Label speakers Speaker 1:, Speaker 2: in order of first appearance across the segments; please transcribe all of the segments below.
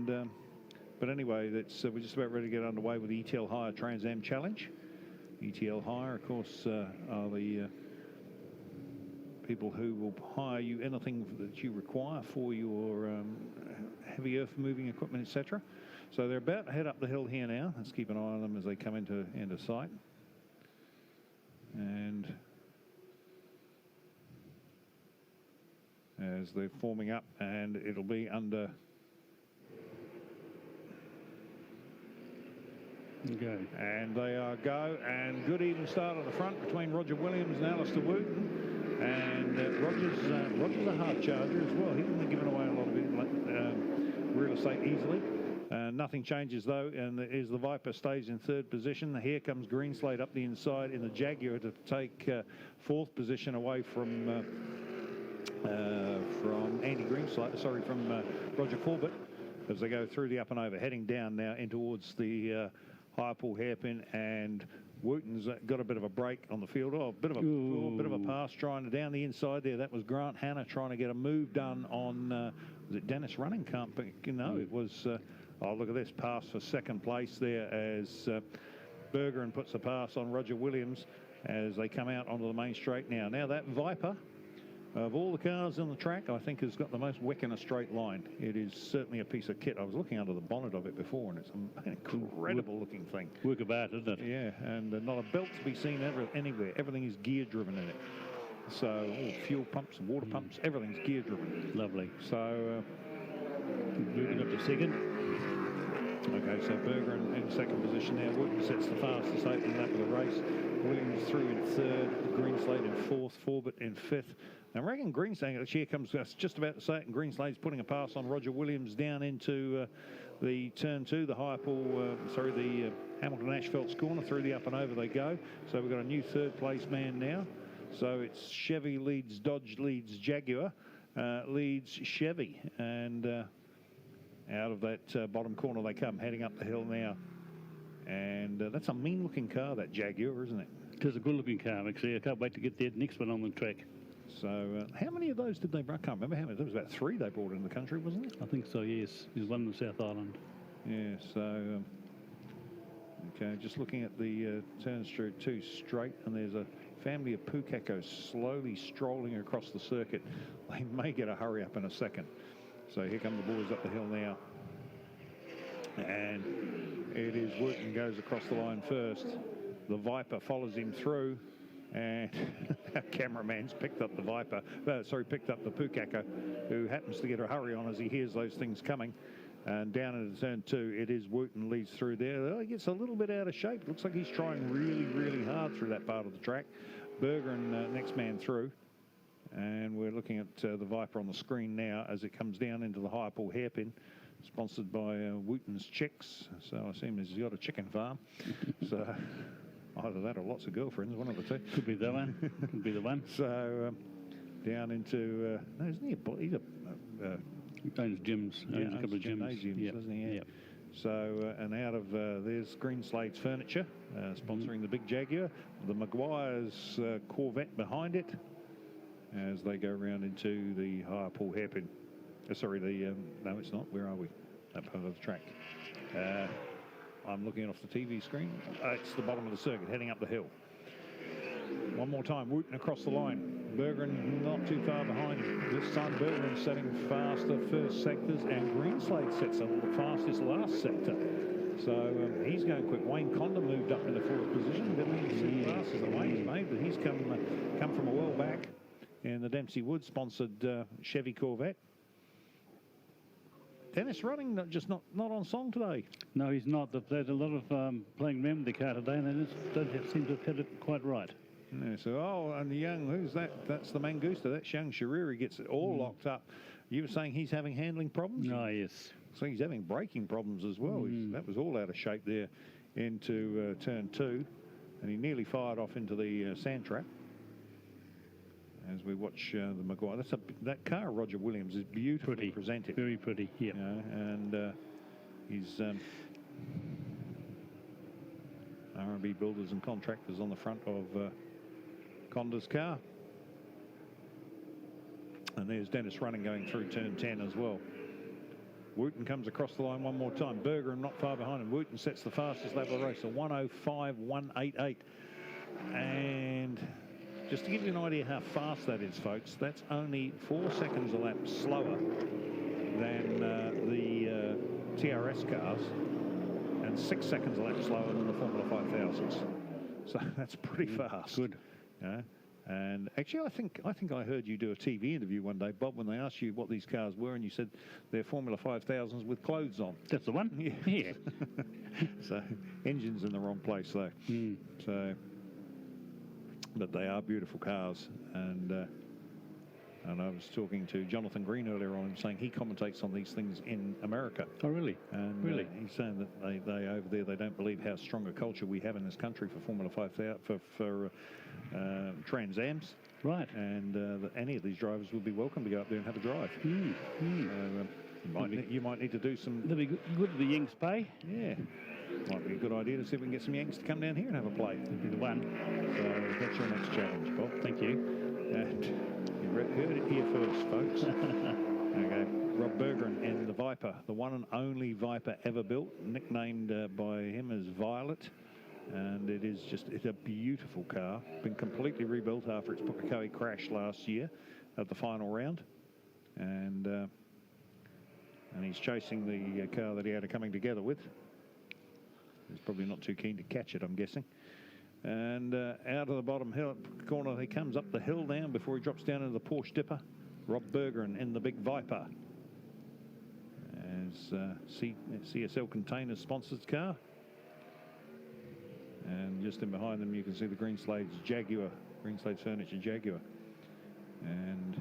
Speaker 1: And but anyway, we're just about ready to get underway with the ETL Hire Tranzam Challenge. ETL Hire, of course, are the people who will hire you anything that you require for your heavy earth moving equipment, etc. So they're about to head up the hill here now. Let's keep an eye on them as they come into sight. And as they're forming up, and it'll be under
Speaker 2: go.
Speaker 1: And they are go, and good even start at the front between Roger Williams and Alistair Wooten. And Roger's a hard charger as well. He hasn't been giving away a lot of real estate easily. Nothing changes though, and as the Viper stays in third position. Here comes Greenslade up the inside in the Jaguar to take fourth position away from Andy Greenslade, sorry, from Roger Corbett, as they go through the up and over, heading down now in towards the high pull hairpin. And Wooten's got a bit of a break on the field. Oh, bit of a pass trying to down the inside there. That was Grant Hanna trying to get a move done on, was it Dennis Running? Can't pick, no, it was, oh, look at this pass for second place there as Bergeron puts a pass on Roger Williams as they come out onto the main straight now. Now that Viper, of all the cars on the track, I think has got the most wick in a straight line. It is certainly a piece of kit. I was looking under the bonnet of it before, and it's an incredible looking thing.
Speaker 2: Work about, isn't it?
Speaker 1: Yeah, and not a belt to be seen anywhere. Everything is gear driven in it. So all fuel pumps, water pumps, everything's gear driven.
Speaker 2: Lovely.
Speaker 1: So
Speaker 2: moving up to second.
Speaker 1: Okay, so Berger in second position now. Wooten sets the fastest opening lap of the race. Williams through in third, Greenslade in fourth, Forbett in fifth. Now, I reckon Greenslade, here comes, just about to say it, and Greenslade's putting a pass on Roger Williams down into the turn two, the high pull, the Hamilton Ashfelt's corner. Through the up and over they go. So we've got a new third place man now. So it's Chevy leads Dodge, leads Jaguar, leads Chevy. And out of that bottom corner they come, heading up the hill now. And that's a mean-looking car, that Jaguar, isn't it?
Speaker 2: It is a good-looking car, actually. I can't wait to get the next one on the track.
Speaker 1: So how many of those did they bring? I can't remember how many. There was about 3 they brought in the country, wasn't it?
Speaker 2: I think so, yes. There's one in the South Island.
Speaker 1: Yeah, so, okay, just looking at the turns through 2 straight, and there's a family of Pukakos slowly strolling across the circuit. They may get a hurry up in a second. So here come the boys up the hill now. And it is Wooten goes across the line first. The Viper follows him through. And our cameraman's picked up the Viper, picked up the Pukaka, who happens to get a hurry on as he hears those things coming. And down into turn 2, it is Wooten leads through there. Oh, he gets a little bit out of shape. Looks like he's trying really, really hard through that part of the track. Berger and next man through. And we're looking at the Viper on the screen now as it comes down into the high pull hairpin, sponsored by Wooten's Chicks. So I assume he's got a chicken farm. So either that or lots of girlfriends, one of the two.
Speaker 2: Could be the one. Could be the one.
Speaker 1: So down into, no, isn't he he's a...
Speaker 2: owns gyms. Owns a couple of gyms.
Speaker 1: Yep. Doesn't he? Yeah. Yep. So, and out of, there's Greenslade's Furniture, sponsoring the big Jaguar. The Maguire's Corvette behind it, as they go around into the higher pull hairpin. No, it's not. Where are we? That part of the track. I'm looking off the TV screen. It's the bottom of the circuit, heading up the hill. One more time, Wooten across the line. Bergeron not too far behind him. This time Bergeron setting faster first sectors, and Greenslade sets up the fastest last sector. So he's going quick. Wayne Condor moved up into fourth position. Didn't he see passes that Wayne's made, but he's come from a well back in the Dempsey Wood sponsored Chevy Corvette. Dennis Running, not on song today.
Speaker 2: No, he's not. They've had a lot of playing around with the car today, and they just don't seem to have had it quite right.
Speaker 1: Yeah, so, and the young, who's that? That's the Mangusta. That's young Shariri, gets it all locked up. You were saying he's having handling problems?
Speaker 2: Oh, yes.
Speaker 1: So he's having braking problems as well. That was all out of shape there into turn 2. And he nearly fired off into the sand trap. As we watch the Maguire. That car, Roger Williams, is beautifully presented.
Speaker 2: Very pretty, yeah.
Speaker 1: And he's R&B Builders and Contractors on the front of Condor's car. And there's Dennis Running going through turn 10 as well. Wooten comes across the line one more time. Bergeron not far behind him. Wooten sets the fastest lap of the race, a 1:05.188. And just to give you an idea how fast that is, folks, that's only 4 seconds a lap slower than the TRS cars, and 6 seconds a lap slower than the Formula 5000s. So that's pretty fast.
Speaker 2: Good.
Speaker 1: Yeah. And actually, I think I heard you do a TV interview one day, Bob, when they asked you what these cars were, and you said they're Formula 5000s with clothes on.
Speaker 2: That's the one? Yeah.
Speaker 1: So, engines in the wrong place, though. So, but they are beautiful cars. And I was talking to Jonathan Green earlier on, saying he commentates on these things in America.
Speaker 2: Oh, really?
Speaker 1: And
Speaker 2: really?
Speaker 1: He's saying that they over there, they don't believe how strong a culture we have in this country for Formula 5000, for Tranzams.
Speaker 2: Right.
Speaker 1: And that any of these drivers would be welcome to go up there and have a drive. You might need to do some...
Speaker 2: That'd be good for the Yanks pay.
Speaker 1: Yeah. Might be a good idea to see if we can get some Yanks to come down here and have a play.
Speaker 2: That'd be the one.
Speaker 1: So that's your next challenge, Bob.
Speaker 2: Thank you.
Speaker 1: And you heard it here first, folks. Okay. Rob Bergeron in the Viper, the one and only Viper ever built, nicknamed by him as Violet. And it's a beautiful car. Been completely rebuilt after its Pukekohe crash last year at the final round. And he's chasing the car that he had coming together with. He's probably not too keen to catch it, I'm guessing. And out of the bottom hill corner, he comes up the hill now before he drops down into the Porsche Dipper. Rob Bergeron in the big Viper. As CSL Containers sponsors the car. And just in behind them, you can see the Greenslade's Jaguar, Greenslade's Furniture Jaguar. And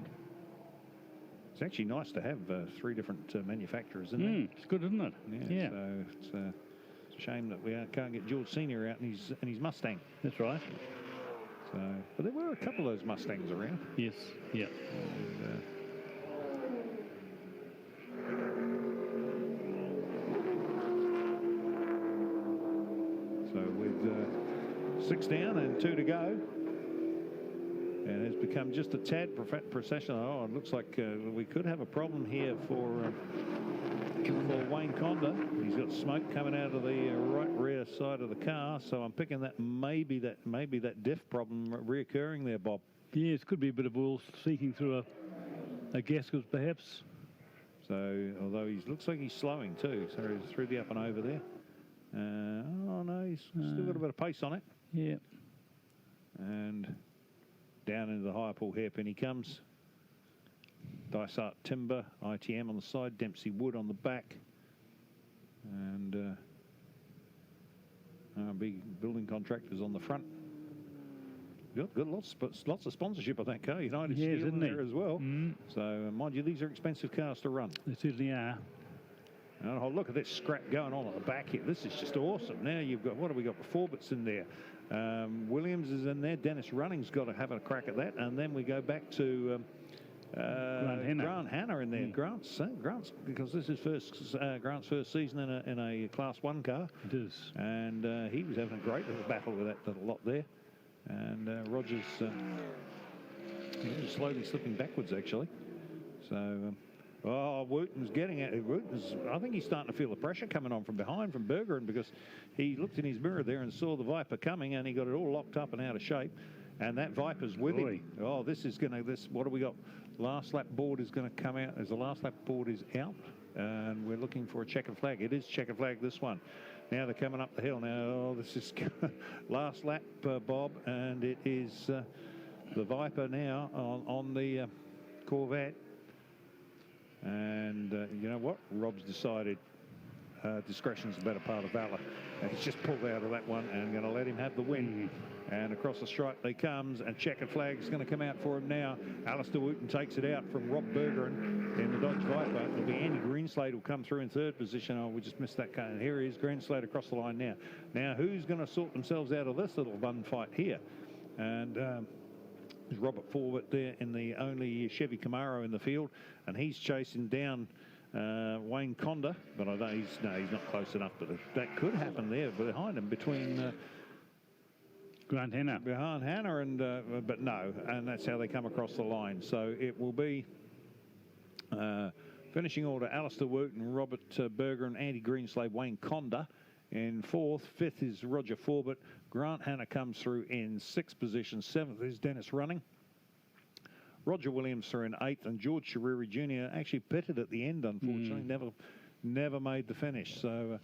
Speaker 1: it's actually nice to have 3 different manufacturers in there.
Speaker 2: It's good, isn't it?
Speaker 1: Yeah. So it's a shame that we can't get George Senior out in his Mustang.
Speaker 2: That's right.
Speaker 1: So, but there were a couple of those Mustangs around.
Speaker 2: Yes. Yeah.
Speaker 1: And, so with 6 down and 2 to go, and it's become just a tad processional. Oh, it looks like we could have a problem here for Wayne Conda. He's got smoke coming out of the right rear side of the car, so I'm picking that maybe that diff problem reoccurring there, Bob.
Speaker 2: Yes, could be a bit of oil seeking through a gasket, perhaps.
Speaker 1: So, although he looks like he's slowing too, so he's through the up and over there. Oh no, he's still got a bit of pace on it.
Speaker 2: Yeah.
Speaker 1: And down into the higher pool hairpin he comes. Dysart Timber, ITM on the side, Dempsey Wood on the back. And big building contractors on the front. Got lots of sponsorship of that car. United Steel in there as well. So, mind you, these are expensive cars to run.
Speaker 2: They certainly are.
Speaker 1: And oh, look at this scrap going on at the back here. This is just awesome. Now you've got, what have we got? Forbes in there. Williams is in there. Dennis Running's got to have a crack at that. And then we go back to Grant Hanna in there. Grant's because this is Grant's first season in a Class 1 car.
Speaker 2: It is. And
Speaker 1: he was having a great little battle with that little lot there. And Rogers he was slowly slipping backwards, actually. So, Wooten's getting it. I think he's starting to feel the pressure coming on from behind from Bergeron, because he looked in his mirror there and saw the Viper coming, and he got it all locked up and out of shape. And that Viper's with him. Oh, what do we got? Last lap board is going to come out. As the last lap board is out, and we're looking for a checkered flag. It is checkered flag, this one. Now they're coming up the hill. Now, this is last lap, Bob, and it is the Viper now on the Corvette. And you know what? Rob's decided discretion's the better part of valor. And he's just pulled out of that one and going to let him have the win. And across the stripe they comes, and checkered flag is going to come out for him now. Alistair Wooten takes it out from Rob Bergeron in the Dodge Viper. It'll be Andy Greenslade will come through in 3rd position. Oh, we just missed that car. And here he is, Greenslade across the line now. Now, who's going to sort themselves out of this little bun fight here? And there's Robert Forward there in the only Chevy Camaro in the field, and he's chasing down Wayne Conda, but he's not close enough. But that could happen there behind him, between
Speaker 2: Grant Hanna.
Speaker 1: Behind Hanna, and but no, and that's how they come across the line. So it will be Finishing order, Alistair Wooten, Robert Berger and Andy Greenslade, Wayne Conda. In fourth. Fifth is Roger Forbett. Grant Hanna comes through in sixth position. Seventh is Dennis Running. Roger Williams through in eighth, and George Shariri Jr. actually pitted at the end, unfortunately. Never made the finish. So